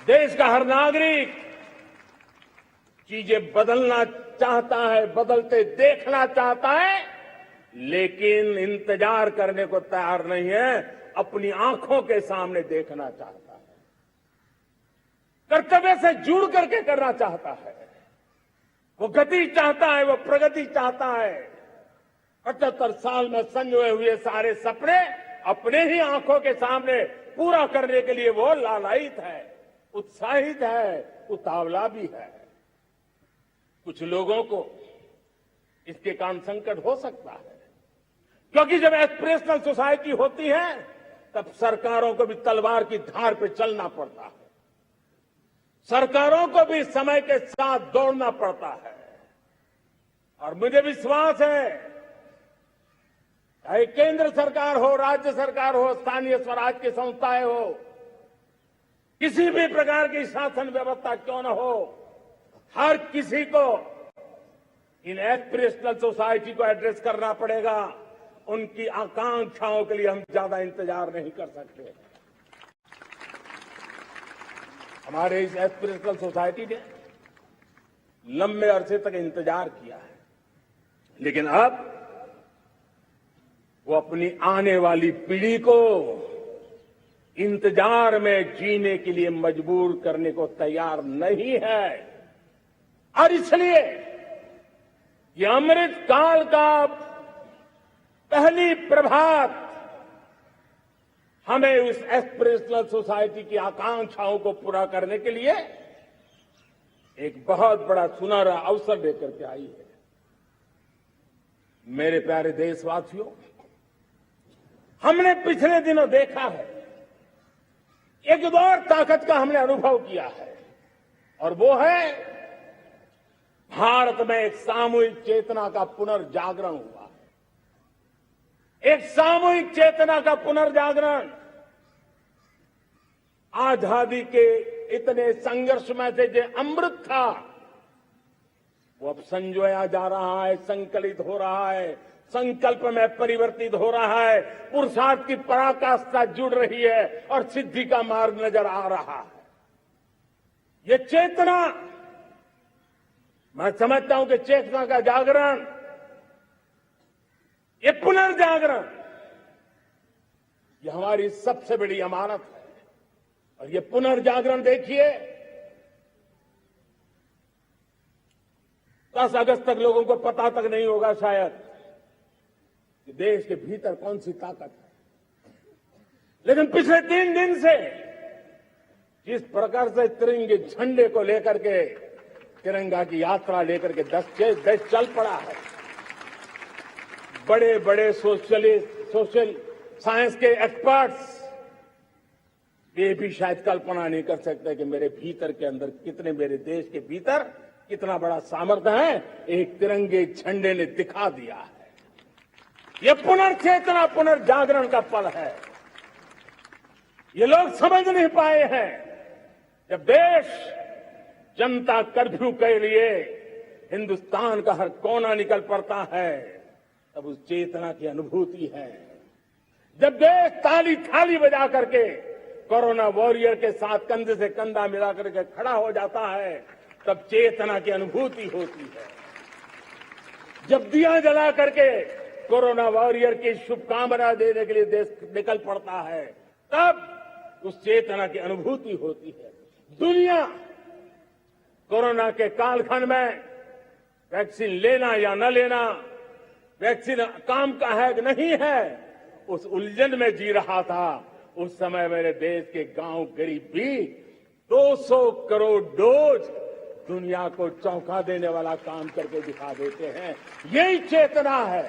देश का हर नागरिक चीजें बदलना चाहता है, बदलते देखना चाहता है, लेकिन इंतजार करने को तैयार नहीं है, अपनी आंखों के सामने देखना चाहता है, कर्तव्य से जुड़ करके करना चाहता है, वो गति चाहता है, वो प्रगति चाहता है। 75 साल में संजोए हुए सारे सपने अपने ही आंखों के सामने पूरा करने के लिए वो लालायित है, उत्साहित है, उतावला भी है। कुछ लोगों को इसके कारण संकट हो सकता है, क्योंकि जब एस्पिरेशनल सोसाइटी होती है तब सरकारों को भी तलवार की धार पर चलना पड़ता है, सरकारों को भी समय के साथ दौड़ना पड़ता है। और मुझे विश्वास है, चाहे केंद्र सरकार हो, राज्य सरकार हो, स्थानीय स्वराज की संस्थाएं हो, किसी भी प्रकार की शासन व्यवस्था क्यों न हो, हर किसी को इन एस्पिरेशनल सोसाइटी को एड्रेस करना पड़ेगा। उनकी आकांक्षाओं के लिए हम ज्यादा इंतजार नहीं कर सकते। हमारे इस एस्पिरेशनल सोसाइटी ने लंबे अरसे तक इंतजार किया है, लेकिन अब वो अपनी आने वाली पीढ़ी को इंतजार में जीने के लिए मजबूर करने को तैयार नहीं है। और इसलिए ये अमृत काल का पहली प्रभात हमें उस एस्पिरेशनल सोसाइटी की आकांक्षाओं को पूरा करने के लिए एक बहुत बड़ा सुनहरा अवसर लेकर के आई है। मेरे प्यारे देशवासियों, हमने पिछले दिनों देखा है, एक और ताकत का हमने अनुभव किया है, और वो है भारत में एक सामूहिक चेतना का पुनर्जागरण हुआ है। एक सामूहिक चेतना का पुनर्जागरण आजादी के इतने संघर्ष में से जो अमृत था वो अब संजोया जा रहा है, संकलित हो रहा है, संकल्प में परिवर्तित हो रहा है, पुरुषार्थ की पराकाष्ठा जुड़ रही है और सिद्धि का मार्ग नजर आ रहा है। ये चेतना, मैं समझता हूं कि चेतना का जागरण, ये पुनर्जागरण, ये हमारी सबसे बड़ी अमानत है। और ये पुनर्जागरण देखिए, 10 अगस्त तक लोगों को पता तक नहीं होगा शायद कि देश के भीतर कौन सी ताकत है, लेकिन पिछले 3 दिन से जिस प्रकार से तिरंगे झंडे को लेकर के, तिरंगा की यात्रा लेकर के देश चल पड़ा है, बड़े बड़े सोशल साइंस के एक्सपर्ट्स ये भी शायद कल्पना नहीं कर सकते कि मेरे भीतर के अंदर कितने, मेरे देश के भीतर कितना बड़ा सामर्थ्य है, एक तिरंगे झंडे ने दिखा दिया है। ये पुनर्चेतना, पुनर्जागरण का पल है। ये लोग समझ नहीं पाए हैं, जब देश जनता कर्फ्यू के लिए हिंदुस्तान का हर कोना निकल पड़ता है, तब उस चेतना की अनुभूति है। जब देश ताली थाली बजा करके कोरोना वॉरियर के साथ कंधे से कंधा मिला करके खड़ा हो जाता है, तब चेतना की अनुभूति होती है। जब दिया जला करके कोरोना वॉरियर की शुभकामना देने के लिए देश निकल पड़ता है, तब उस चेतना की अनुभूति होती है। दुनिया कोरोना के कालखंड में वैक्सीन लेना या न लेना, वैक्सीन काम का है कि नहीं है, उस उलझन में जी रहा था। उस समय मेरे देश के गांव गरीब भी 200 करोड़ डोज दुनिया को चौंका देने वाला काम करके दिखा देते हैं। यही चेतना है,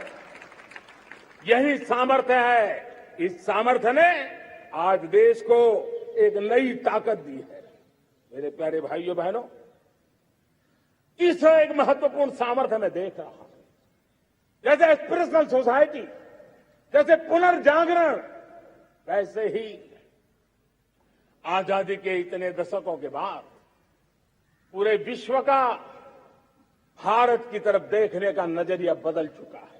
यही सामर्थ्य है। इस सामर्थ्य ने आज देश को एक नई ताकत दी है। मेरे प्यारे भाइयों बहनों, तीसरा एक महत्वपूर्ण सामर्थ्य मैं देख रहा हूं, जैसे एस्पिरेशनल सोसाइटी, जैसे पुनर्जागरण, वैसे ही आजादी के इतने दशकों के बाद पूरे विश्व का भारत की तरफ देखने का नजरिया बदल चुका है।